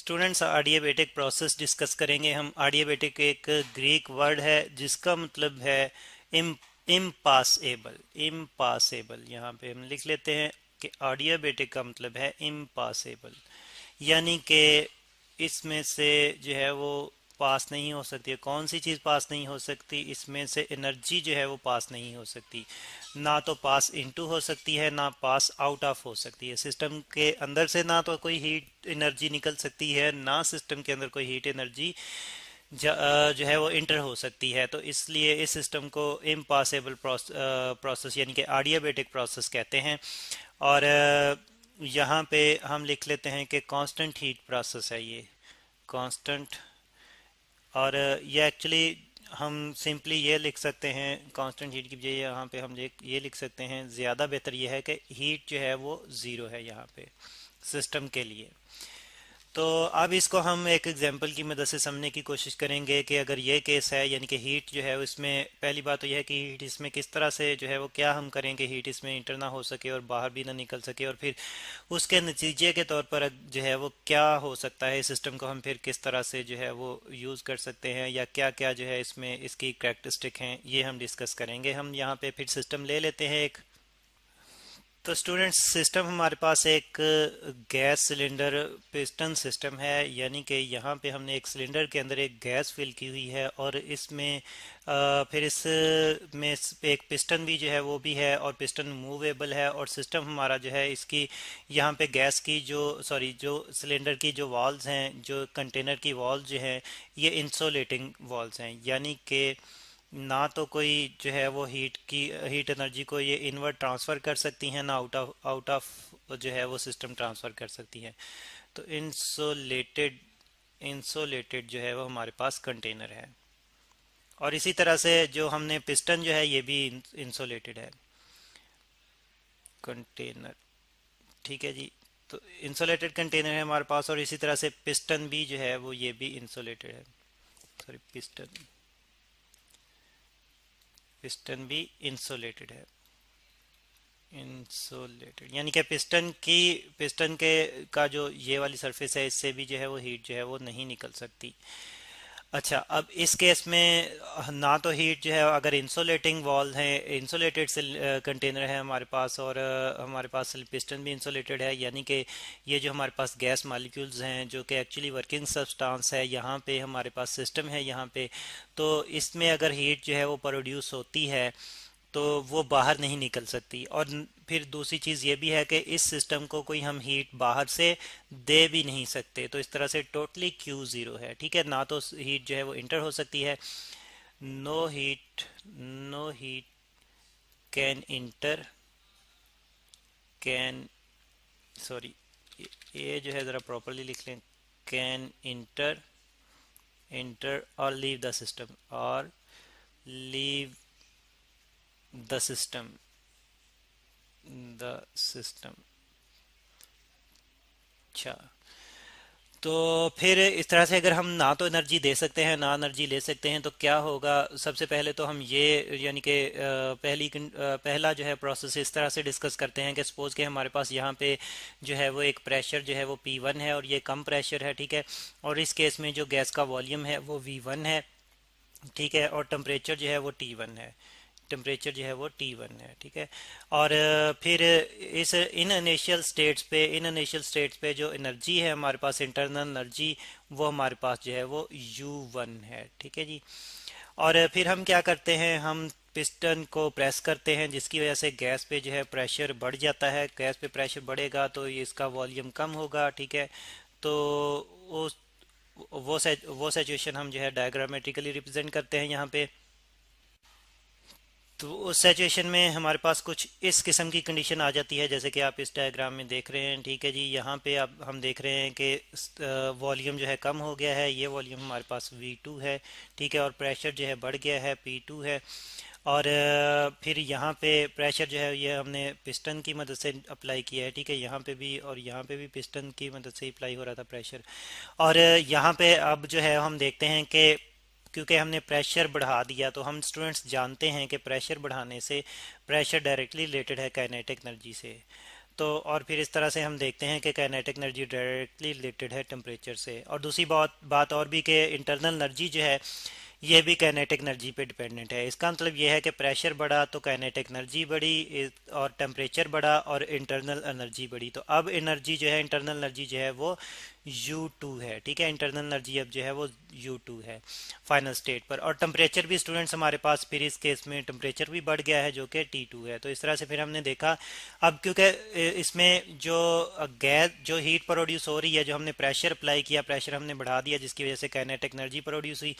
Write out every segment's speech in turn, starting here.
Students आडियाबेटिक process discuss करेंगे हम। आडियाबेटिक एक ग्रीक वर्ड है जिसका मतलब है इम इम्पासेबल। इम्पासेबल यहाँ पे हम लिख लेते हैं कि आडियाबेटिक का मतलब है इम्पासेबल, यानी कि इसमें से जो है वो पास नहीं हो सकती है। कौन सी चीज़ पास नहीं हो सकती? इसमें से एनर्जी जो है वो पास नहीं हो सकती। ना तो पास इनटू हो सकती है, ना पास आउट ऑफ हो सकती है। सिस्टम के अंदर से ना तो कोई हीट एनर्जी निकल सकती है, ना सिस्टम के अंदर कोई हीट एनर्जी जो है वो इंटर हो सकती है। तो इसलिए इस सिस्टम को इम्पॉसिबल प्रोसेस यानी कि आडियाबेटिक प्रोसेस कहते हैं। और यहाँ पे हम लिख लेते हैं कि कांस्टेंट हीट प्रोसेस है ये, कांस्टेंट। और ये एक्चुअली हम सिंपली ये लिख सकते हैं कांस्टेंट हीट की बजाय यहाँ पे हम ये लिख सकते हैं, ज़्यादा बेहतर ये है कि हीट जो है वो ज़ीरो है यहाँ पे सिस्टम के लिए। तो अब इसको हम एक एग्जांपल की मदद से समझने की कोशिश करेंगे कि अगर ये केस है, यानी कि हीट जो है उसमें पहली बात तो यह है कि हीट इसमें किस तरह से जो है वो क्या हम करें कि हीट इसमें इंटर ना हो सके और बाहर भी ना निकल सके, और फिर उसके नतीजे के तौर पर जो है वो क्या हो सकता है, सिस्टम को हम फिर किस तरह से जो है वो यूज़ कर सकते हैं, या क्या क्या जो है इसमें इसकी करैक्टरिस्टिक हैं, ये हम डिस्कस करेंगे। हम यहाँ पे फिर सिस्टम ले लेते हैं एक। तो स्टूडेंट्स सिस्टम हमारे पास एक गैस सिलेंडर पिस्टन सिस्टम है, यानी कि यहाँ पे हमने एक सिलेंडर के अंदर एक गैस फिल की हुई है और इसमें फिर इस में एक पिस्टन भी जो है वो भी है, और पिस्टन मूवेबल है। और सिस्टम हमारा जो है इसकी यहाँ पे गैस की जो सिलेंडर की जो वॉल्स हैं, जो कंटेनर की वॉल्स जो हैं, ये इंसुलेटिंग वॉल्स हैं, यानी कि ना तो कोई जो है वो हीट एनर्जी को ये इनवर्ट ट्रांसफ़र कर सकती हैं, ना आउट ऑफ जो है वो सिस्टम ट्रांसफ़र कर सकती हैं। तो इंसुलेटेड जो है वो हमारे पास कंटेनर है। और इसी तरह से जो हमने पिस्टन जो है ये भी इंसुलेटेड है कंटेनर, ठीक है जी। तो इंसुलेटेड कंटेनर है हमारे पास, और इसी तरह से पिस्टन भी जो है वो ये भी इंसुलेटेड है। सॉरी, पिस्टन भी इंसुलेटेड है। इंसुलेटेड यानी कि पिस्टन के का जो ये वाली सरफेस है, इससे भी जो है वो हीट जो है वो नहीं निकल सकती। अच्छा, अब इस केस में ना तो हीट जो है, अगर इंसुलेटिंग वॉल है, इंसुलेटेड कंटेनर है हमारे पास, और हमारे पास पिस्टन भी इंसुलेटेड है, यानी कि ये जो हमारे पास गैस मॉलिक्यूल्स हैं जो कि एक्चुअली वर्किंग सब्सटेंस है, यहाँ पे हमारे पास सिस्टम है यहाँ पे। तो इसमें अगर हीट जो है वो प्रोड्यूस होती है तो वो बाहर नहीं निकल सकती। और फिर दूसरी चीज़ ये भी है कि इस सिस्टम को कोई हम हीट बाहर से दे भी नहीं सकते। तो इस तरह से टोटली क्यू ज़ीरो है, ठीक है। ना तो हीट जो है वो इंटर हो सकती है, no heat can enter can sorry, ये जो है ज़रा प्रॉपरली लिख लें, कैन इंटर और लीव द सिस्टम, और leave the system the system. अच्छा, तो फिर इस तरह से अगर हम ना तो एनर्जी दे सकते हैं ना एनर्जी ले सकते हैं तो क्या होगा? सबसे पहले तो हम ये यानी कि पहला जो है प्रोसेस इस तरह से डिस्कस करते हैं कि सपोज कि हमारे पास यहाँ पे जो है वो एक प्रेशर जो है वो P1 है और ये कम प्रेशर है, ठीक है। और इस केस में जो गैस का वॉल्यूम है वो V1 है, ठीक है। और टेम्परेचर जो है वो T1 है, टेम्परेचर जो है वो T1 है, ठीक है। और फिर इन इनिशियल स्टेट्स पे जो एनर्जी है हमारे पास, इंटरनल एनर्जी, वो हमारे पास जो है वो U1 है, ठीक है जी। और फिर हम क्या करते हैं, हम पिस्टन को प्रेस करते हैं, जिसकी वजह से गैस पे जो है प्रेशर बढ़ जाता है। गैस पे प्रेशर बढ़ेगा तो ये इसका वॉल्यूम कम होगा, ठीक है। तो उस वो सिचुएशन हम जो है डायग्रामेटिकली रिप्रेजेंट करते हैं यहाँ पे। तो उस सिचुएशन में हमारे पास कुछ इस किस्म की कंडीशन आ जाती है, जैसे कि आप इस डायग्राम में देख रहे हैं, ठीक है जी। यहाँ पे अब हम देख रहे हैं कि वॉल्यूम जो है कम हो गया है, ये वॉल्यूम हमारे पास V2 है, ठीक है। और प्रेशर जो है बढ़ गया है, P2 है। और फिर यहाँ पे प्रेशर जो है ये हमने पिस्टन की मदद से अप्लाई किया है, ठीक है। यहाँ पे भी और यहाँ पे भी पिस्टन की मदद से अप्लाई हो रहा था प्रेशर। और यहाँ पे अब जो है हम देखते हैं कि क्योंकि हमने प्रेशर बढ़ा दिया, तो हम स्टूडेंट्स जानते हैं कि प्रेशर बढ़ाने से प्रेशर डायरेक्टली रिलेटेड है काइनेटिक एनर्जी से। तो और फिर इस तरह से हम देखते हैं कि काइनेटिक एनर्जी डायरेक्टली रिलेटेड है टेम्परेचर से। और दूसरी बात और भी कि इंटरनल एनर्जी जो है ये भी काइनेटिक एनर्जी पे डिपेंडेंट है। इसका मतलब ये है कि प्रेशर बढ़ा तो काइनेटिक एनर्जी बढ़ी, और टेम्परेचर बढ़ा और इंटरनल एनर्जी बढ़ी। तो अब एनर्जी जो है, इंटरनल एनर्जी जो है वो U2 है, ठीक है। इंटरनल एनर्जी अब जो है वो U2 है फाइनल स्टेट पर। और टेम्परेचर भी स्टूडेंट्स हमारे पास फिर इस केस में टेम्परेचर भी बढ़ गया है जो कि T2 है। तो इस तरह से फिर हमने देखा अब क्योंकि इसमें जो गैस जो हीट प्रोड्यूस हो रही है, जो हमने प्रेशर अप्लाई किया, प्रेशर हमने बढ़ा दिया जिसकी वजह से काइनेटिक एनर्जी प्रोड्यूस हुई।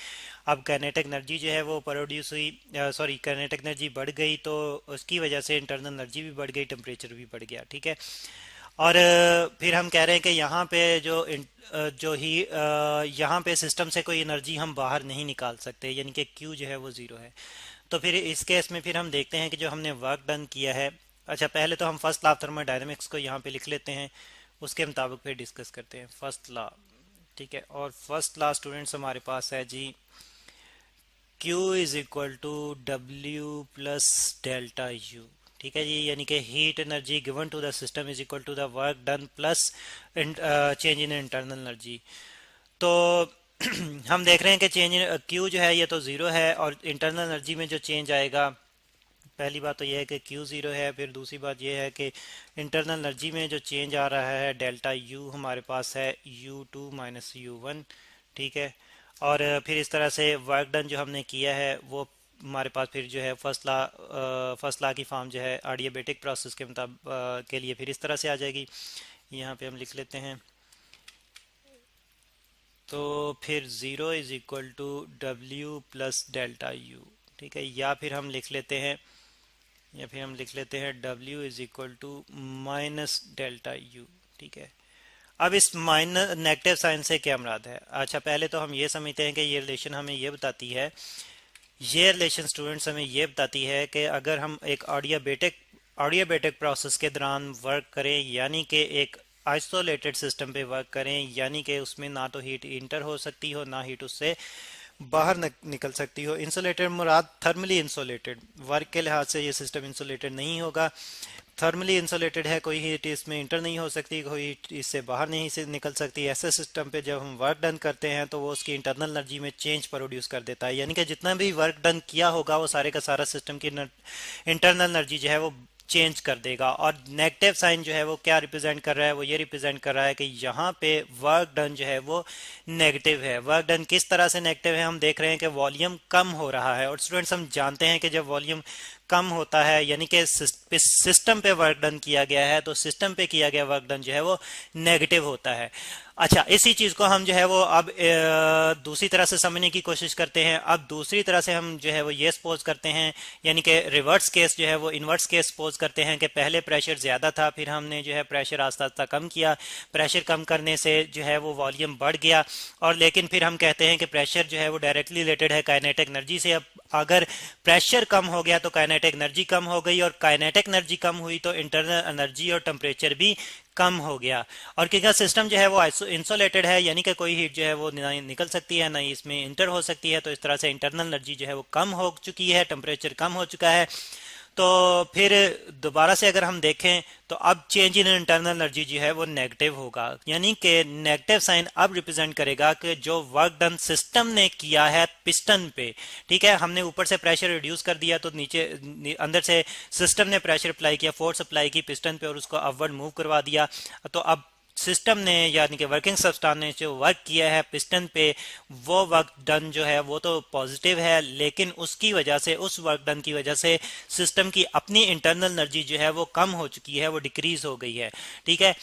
अब काइनेटिक एनर्जी जो है वो प्रोड्यूस हुई, सॉरी काइनेटिक एनर्जी बढ़ गई तो उसकी वजह से इंटरनल एनर्जी भी बढ़ गई, टेम्परेचर भी बढ़ गया, ठीक है। और फिर हम कह रहे हैं कि यहाँ पे जो ही यहाँ पे सिस्टम से कोई एनर्जी हम बाहर नहीं निकाल सकते, यानी कि Q जो है वो ज़ीरो है। तो फिर इस केस में फिर हम देखते हैं कि जो हमने वर्क डन किया है, अच्छा पहले तो हम फर्स्ट लॉ ऑफ थर्मोडायनेमिक्स को यहाँ पे लिख लेते हैं, उसके मुताबिक फिर डिस्कस करते हैं फर्स्ट लॉ, ठीक है। और फर्स्ट लॉ स्टूडेंट्स हमारे पास है जी Q is equal to W plus delta U, ठीक है जी। यानी कि heat energy given to the system is equal to the work done plus change in internal energy. तो हम देख रहे हैं कि चेंज इन Q जो है ये तो ज़ीरो है, और इंटरनल एनर्जी में जो चेंज आएगा, पहली बात तो यह है कि Q ज़ीरो है। फिर दूसरी बात यह है कि इंटरनल एनर्जी में जो चेंज आ रहा है डेल्टा U हमारे पास है U2 माइनस U1, ठीक है। और फिर इस तरह से वर्क डन जो हमने किया है वो हमारे पास फिर जो है फर्स्ट लॉ की फॉर्म जो है एडियाबेटिक प्रोसेस के मुताबिक के लिए फिर इस तरह से आ जाएगी। यहाँ पे हम लिख लेते हैं, तो फिर zero is equal to W plus delta U, ठीक है। या फिर हम लिख लेते हैं W is equal to minus delta U, ठीक है। अब इस माइनस नेगेटिव साइन से क्या मुराद है? अच्छा पहले तो हम ये समझते हैं कि ये रिलेशन हमें ये बताती है, ये रिलेशन स्टूडेंट्स हमें ये बताती है कि अगर हम एक ऑडियाबेटिक प्रोसेस के दौरान वर्क करें, यानी कि एक आइसोलेटेड सिस्टम पे वर्क करें, यानी कि उसमें ना तो हीट इंटर हो सकती हो ना हीट उससे बाहर निकल सकती हो। इंसुलेटेड मुराद थर्मली इंसुलेटेड, वर्क के लिहाज से ये सिस्टम इंसुलेटेड नहीं होगा, थर्मली इंसुलेटेड है, कोई हीट इसमें इंटर नहीं हो सकती, कोई हीट इससे बाहर नहीं से निकल सकती। ऐसे सिस्टम पे जब हम वर्क डन करते हैं तो वो उसकी इंटरनल एनर्जी में चेंज प्रोड्यूस कर देता है, यानी कि जितना भी वर्क डन किया होगा वो सारे का सारा सिस्टम की इंटरनल एनर्जी जो है वो चेंज कर देगा। और नेगेटिव साइन जो है वो क्या रिप्रेजेंट कर रहा है? वो ये रिप्रेजेंट कर रहा है कि यहाँ पे वर्क डन जो है वो नेगेटिव है। वर्क डन किस तरह से नेगेटिव है? हम देख रहे हैं कि वॉल्यूम कम हो रहा है, और स्टूडेंट्स हम जानते हैं कि जब वॉल्यूम कम होता है यानी कि सिस्टम पे वर्क डन किया गया है, तो सिस्टम पे किया गया वर्क डन जो है वो नेगेटिव होता है। अच्छा इसी चीज को हम जो है वो अब दूसरी तरह से समझने की कोशिश करते हैं। अब दूसरी तरह से हम जो है वो ये सपोज करते हैं, यानी कि रिवर्स केस जो है वो इन्वर्स केस सपोज करते हैं कि पहले प्रेशर ज्यादा था, फिर हमने जो है प्रेशर आस्ता आस्ता कम किया, प्रेशर कम करने से जो है वो वॉल्यूम बढ़ गया, और लेकिन फिर हम कहते हैं कि प्रेशर जो है वो डायरेक्टली रिलेटेड है काइनेटिक एनर्जी से। अब अगर प्रेशर कम हो गया तो काइनेटिक एनर्जी कम हो गई, और काइनेटिक एनर्जी कम हुई तो इंटरनल एनर्जी और टेम्परेचर भी कम हो गया। और क्योंकि सिस्टम जो है वो इंसुलेटेड है, यानी कि कोई हीट जो है वो ना निकल सकती है ना ही इसमें इंटर हो सकती है, तो इस तरह से इंटरनल एनर्जी जो है वो कम हो चुकी है, टेम्परेचर कम हो चुका है। तो फिर दोबारा से अगर हम देखें तो अब चेंज इन इंटरनल एनर्जी जो है वो नेगेटिव होगा, यानी कि नेगेटिव साइन अब रिप्रेजेंट करेगा कि जो वर्क डन सिस्टम ने किया है पिस्टन पे, ठीक है। हमने ऊपर से प्रेशर रिड्यूस कर दिया तो नीचे अंदर से सिस्टम ने प्रेशर अप्लाई किया, फोर्स अप्लाई की पिस्टन पे और उसको अपवर्ड मूव करवा दिया। तो अब सिस्टम ने यानी कि वर्किंग सब्सटेंस ने जो वर्क किया है पिस्टन पे, वो वर्क डन जो है वो तो पॉजिटिव है, लेकिन उसकी वजह से, उस वर्क डन की वजह से सिस्टम की अपनी इंटरनल एनर्जी जो है वो कम हो चुकी है, वो डिक्रीज हो गई है, ठीक है।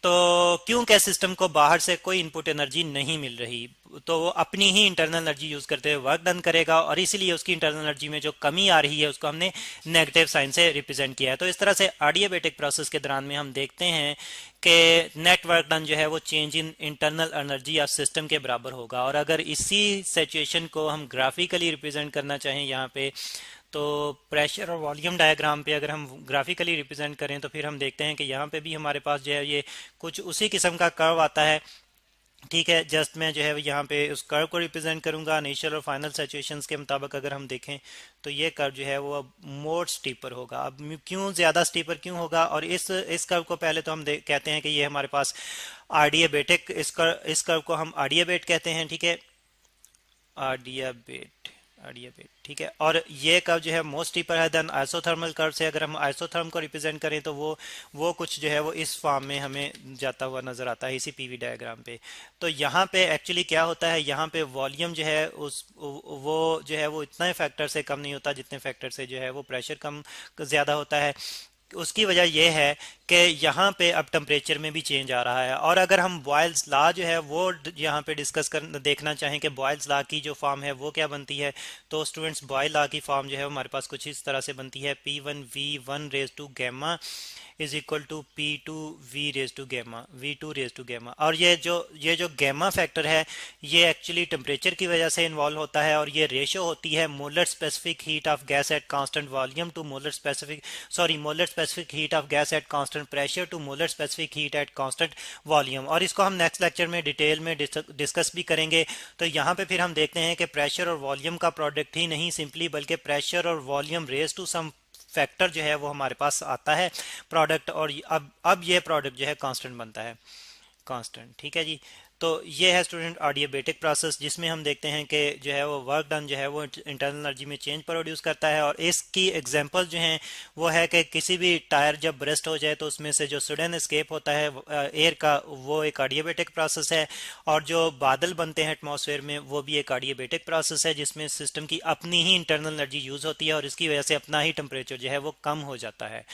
तो क्योंकि सिस्टम को बाहर से कोई इनपुट एनर्जी नहीं मिल रही, तो वो अपनी ही इंटरनल एनर्जी यूज करते हुए वर्क डन करेगा, और इसीलिए उसकी इंटरनल एनर्जी में जो कमी आ रही है उसको हमने नेगेटिव साइन से रिप्रेजेंट किया है। तो इस तरह से एडियाबेटिक प्रोसेस के दौरान में हम देखते हैं कि नेट वर्क डन जो है वो change in internal energy of system के बराबर होगा। और अगर इसी सिचुएशन को हम ग्राफिकली रिप्रेजेंट करना चाहें यहाँ पे, तो प्रेशर और वॉल्यूम डायग्राम पे अगर हम ग्राफिकली रिप्रेजेंट करें तो फिर हम देखते हैं कि यहाँ पे भी हमारे पास जो है ये कुछ उसी किस्म का कर्व आता है, ठीक है, जस्ट मैं जो है यहाँ पे उस कर्व को रिप्रेजेंट करूंगा इनिशियल और फाइनल सैचुरेशंस के मुताबिक। अगर हम देखें तो ये कर्व जो है वो अब मोर स्टीपर होगा। अब क्यों ज़्यादा स्टीपर क्यों होगा? और इस कर्व को पहले तो हम कहते हैं कि ये हमारे पास आडियाबेटिक, इस कर्व को हम आडियाबेट कहते हैं। ठीक है, आडियाबेट, आडियाबेट, ठीक है। और ये कर्व जो है मोस्ट स्टीपर है देन आइसोथर्मल कर्व से। अगर हम आइसोथर्म को रिप्रेजेंट करें तो वो कुछ जो है वो इस फॉर्म में हमें जाता हुआ नजर आता है इसी पीवी डायग्राम पे। तो यहाँ पे एक्चुअली क्या होता है, यहाँ पे वॉल्यूम जो है उस वो जो है वो इतना फैक्टर से कम नहीं होता जितने फैक्टर से जो है वो प्रेशर कम ज्यादा होता है। उसकी वजह यह है कि यहाँ पे अब टेम्परेचर में भी चेंज आ रहा है। और अगर हम बॉयल्स लॉ जो है वो यहाँ पे डिस्कस कर देखना चाहें कि बॉयल्स लॉ की जो फॉर्म है वो क्या बनती है, तो स्टूडेंट्स बॉयल लॉ की फॉर्म जो है हमारे पास कुछ इस तरह से बनती है। P1V1 is equal to P2V2 gamma और ये जो गैमा फैक्टर है ये एक्चुअली टेम्परेचर की वजह से इन्वॉल्व होता है। और ये रेशो होती है molar specific heat of gas at constant volume to molar specific heat of gas at constant pressure to molar specific heat at constant volume. और इसको हम नेक्स्ट लेक्चर में डिटेल में डिस्कस भी करेंगे। तो यहाँ पे फिर हम देखते हैं कि प्रेशर और वॉल्यूम का प्रोडक्ट ही नहीं सिंपली, बल्कि प्रेशर और volume raise to some factor जो है वो हमारे पास आता है प्रोडक्ट। और अब ये प्रोडक्ट जो है कांस्टेंट बनता है, कांस्टेंट। ठीक है जी। तो ये है स्टूडेंट आडियाबेटिक प्रोसेस, जिसमें हम देखते हैं कि जो है वो वर्क डन जो है वो इंटरनल एनर्जी में चेंज प्रोड्यूस करता है। और इसकी एग्जांपल जो हैं वो है कि किसी भी टायर जब ब्रस्ट हो जाए तो उसमें से जो सडन एस्केप होता है एयर का, वो एक आडियाबेटिक प्रोसेस है। और जो बादल बनते हैं एटमॉस्फेयर में वो भी एक आडियाबेटिक प्रोसेस है, जिसमें सिस्टम की अपनी ही इंटरनल एनर्जी यूज होती है और इसकी वजह से अपना ही टेम्परेचर जो है वो कम हो जाता है।